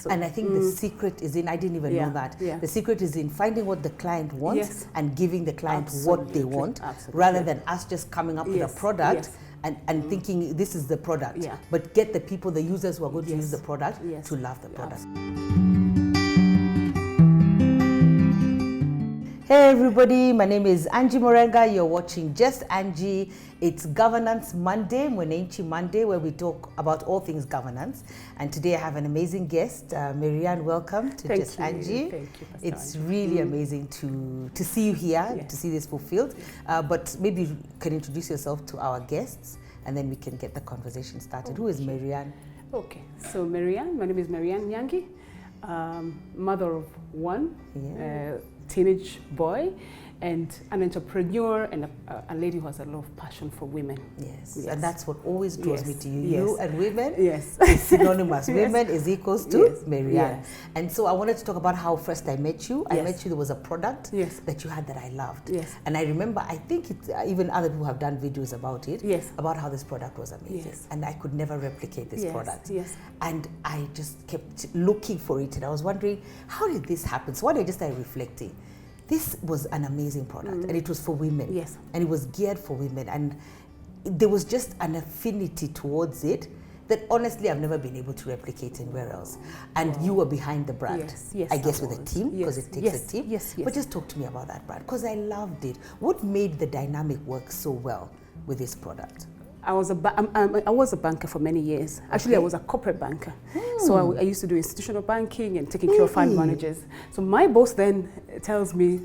So, and I think the secret is in, I didn't even know that. Yeah. The secret is in finding what the client wants and giving the client what they want, rather than us just coming up with a product and thinking this is the product. But get the people, the users who are going to use the product to love the product. Hey everybody, my name is Angie Morenga. You're watching Just Angie. It's Governance Monday, Mwenenchi Monday, where we talk about all things governance. And today I have an amazing guest. Marianne, welcome to Just Angie. Thank you, Pastor It's really amazing to see you here, to see this fulfilled. But maybe you can introduce yourself to our guests, and then we can get the conversation started. Who is Marianne? Okay, so Marianne, my name is Marianne Nyangi, mother of one. Teenage boy, and an entrepreneur, and a lady who has a lot of passion for women. Yes. And that's what always draws me to you. Yes. You and women is synonymous. Women is equals to Marianne. Yes. And so I wanted to talk about how first I met you. I Yes. met you, there was a product that you had that I loved. Yes. And I remember, I think it's, even other people have done videos about it, Yes. about how this product was amazing. Yes. And I could never replicate this product. Yes. And I just kept looking for it, and I was wondering, how did this happen? So one day I just started reflecting. This was an amazing product, and it was for women. Yes. And it was geared for women, and there was just an affinity towards it that honestly I've never been able to replicate anywhere else. And you were behind the brand. Yes, I guess with a team, because it takes a team. Yes. But just talk to me about that brand, because I loved it. What made the dynamic work so well with this product? I was a banker for many years. Actually, I was a corporate banker. So I used to do institutional banking and taking care of fund managers. So my boss then tells me,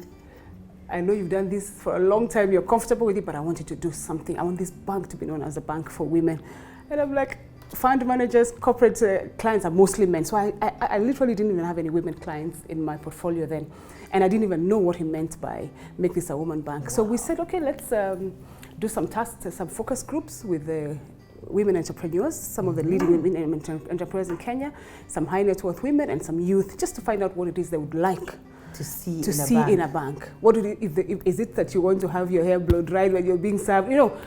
I know you've done this for a long time, you're comfortable with it, but I want you to do something. I want this bank to be known as a bank for women. And I'm like, fund managers, corporate clients are mostly men. So I literally didn't even have any women clients in my portfolio then. And I didn't even know what he meant by make this a woman bank. Wow. So we said, okay, let's do some tasks, some focus groups with the women entrepreneurs, some of the leading women entrepreneurs in Kenya, some high net worth women and some youth, just to find out what it is they would like to see in a bank. What is it that you want to have your hair blow dried when you're being served? You know,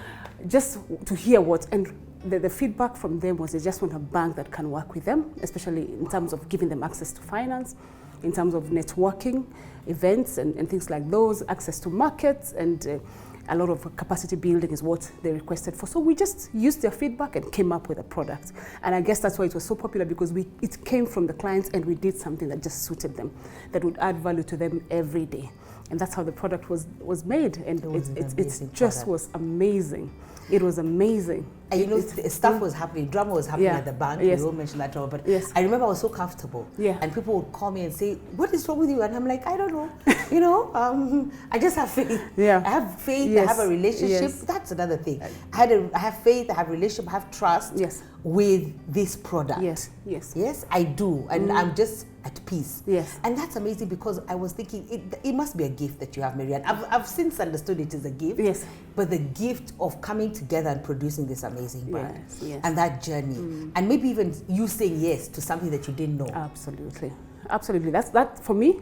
just to hear what. And the feedback from them was they just want a bank that can work with them, especially in terms of giving them access to finance, in terms of networking, events and things like those, access to markets, and a lot of capacity building is what they requested for. So we just used their feedback and came up with a product. And I guess that's why it was so popular, because it came from the clients and we did something that just suited them, that would add value to them every day. And that's how the product was made. And it just was amazing. It was amazing. And you know, stuff was happening, drama was happening at the bank. We all mentioned that, but I remember I was so comfortable. And people would call me and say, what is wrong with you? And I'm like, I don't know. You know, I just have faith. I have faith, I have a relationship. That's another thing. I have faith, I have relationship, I have trust with this product. Yes, I do. And I'm just at peace. And that's amazing, because I was thinking, it must be a gift that you have, Marianne. I've since understood it is a gift. But the gift of coming together and producing this amazing brand. And that journey. And maybe even you saying yes to something that you didn't know. Absolutely. That for me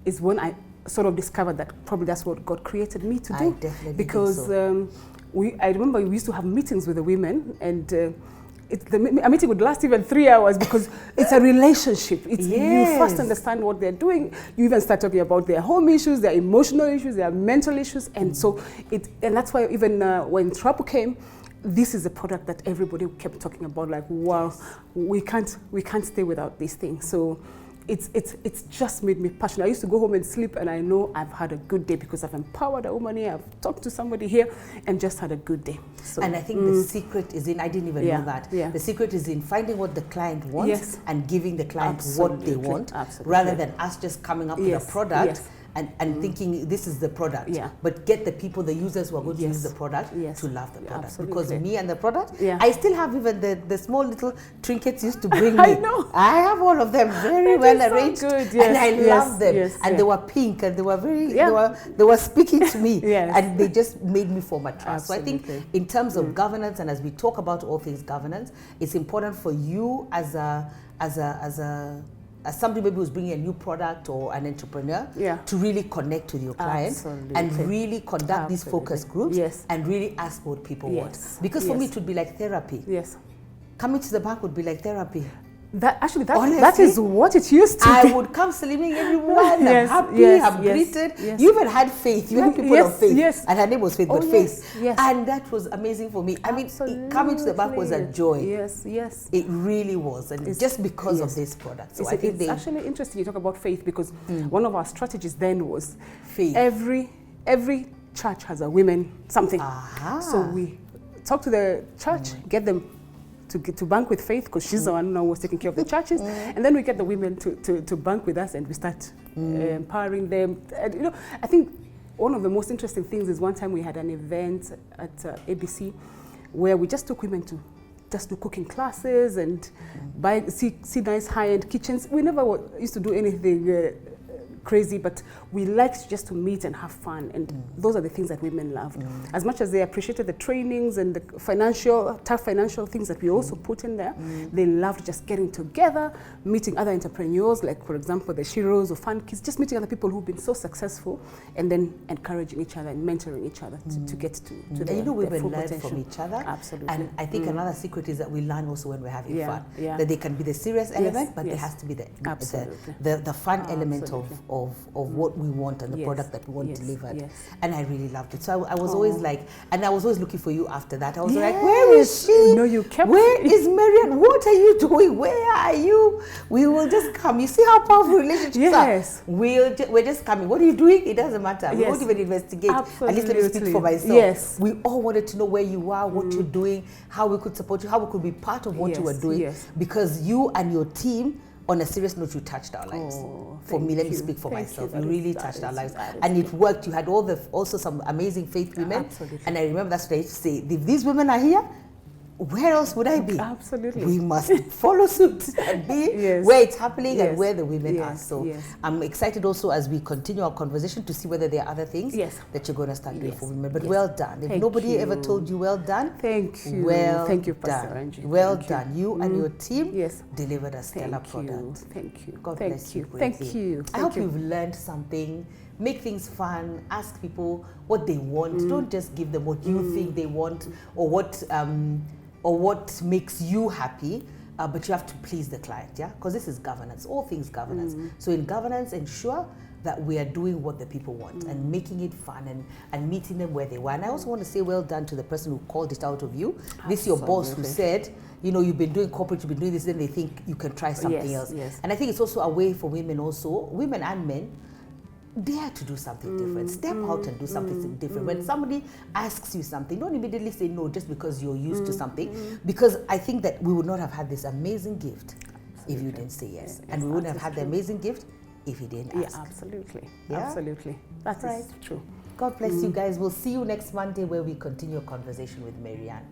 is when I sort of discovered that probably that's what God created me to do. I definitely because think so. I remember we used to have meetings with the women, and a meeting would last even 3 hours, because it's a relationship. You first understand what they're doing. You even start talking about their home issues, their emotional issues, their mental issues, and so and that's why even when trouble came, this is a product that everybody kept talking about. Like, wow, we can't stay without these things. So it's just made me passionate. I used to go home and sleep, and I know I've had a good day because I've empowered a woman here, I've talked to somebody here, and just had a good day. So, and I think the secret is in, I didn't even know that. The secret is in finding what the client wants and giving the client what they want, rather than us just coming up with a product and thinking this is the product. But get the people, the users who are going to use the product to love the product. Because me and the product, I still have even the small little trinkets used to bring me. I know. I have all of them very well arranged, so good. and I love them. And they were pink, and they were very, they were speaking to me, and they just made me form a trust. So I think in terms of governance, and as we talk about all things governance, it's important for you as somebody maybe who's bringing a new product or an entrepreneur to really connect with your clients and really conduct these focus groups and really ask what people want. Because for me, it would be like therapy. Coming to the bank would be like therapy. That is what it used to be. I would come saluting everyone. Yes, I'm happy. yes, I'm yes, greeted. yes. You even had Faith. You had people of Faith. Yes. And her name was Faith, but yes, Faith. yes. And that was amazing for me. I mean, coming to the bank was a joy. Yes, yes. It really was. And it's just because of this product. So it's actually interesting you talk about Faith, because one of our strategies then was Faith. Every church has a women something. So we talk to the church, get them to bank with Faith, because she's the one who was taking care of the churches, and then we get the women to bank with us, and we start empowering them. And, I think one of the most interesting things is one time we had an event at ABC where we just took women to just do cooking classes and see nice high-end kitchens. We never used to do anything crazy, but we liked just to meet and have fun, and those are the things that women loved. As much as they appreciated the trainings and the tough financial things that we also put in there, they loved just getting together, meeting other entrepreneurs, like for example the Shiros or Fun Kids, just meeting other people who've been so successful, and then encouraging each other and mentoring each other to get to their women full learn potential. from each other. Absolutely. And I think another secret is that we learn also when we're having fun. Yeah. That they can be the serious element, but there has to be the fun element of what we want and the product that we want delivered. And I really loved it. So I was always like, and I was always looking for you after that. I was like, where is she? No, you kept. Where is Marianne? What are you doing? Where are you? We will just come. You see how powerful relationships are? We're just coming. What are you doing? It doesn't matter. We won't even investigate. Absolutely. At least let me speak for myself. Yes. We all wanted to know where you are, what you're doing, how we could support you, how we could be part of what you were doing. Because you and your team, on a serious note, you touched our lives. For me, let me speak for myself. You really touched our lives. And it worked. You had also some amazing faith women. Absolutely. And I remember that's what I used to say. If these women are here, where else would I be? Absolutely. We must follow suit and be where it's happening and where the women are. So I'm excited also as we continue our conversation to see whether there are other things that you're going to start doing for women. But well done. If nobody ever told you well done, thank you. Well thank you, Pastor Pastor Angie. Well done. You and your team delivered a stellar Thank product. Thank you. God bless you. Thank you. I hope you've learned something. Make things fun. Ask people what they want. Don't just give them what you think they want or what makes you happy, but you have to please the client, because this is governance, all things governance. So in governance, ensure that we are doing what the people want and making it fun and meeting them where they were. And I also want to say well done to the person who called it out of you. Absolutely. This is your boss who said, you've been doing corporate, you've been doing this, then they think you can try something else. And I think it's also a way for women also, women and men, dare to do something different. Step out and do something different. When somebody asks you something, don't immediately say no just because you're used to something. Because I think that we would not have had this amazing gift if you didn't say yes. And we wouldn't have had the amazing gift if you didn't ask. Yeah, absolutely. Absolutely. That's right. True. God bless you guys. We'll see you next Monday where we continue a conversation with Marianne.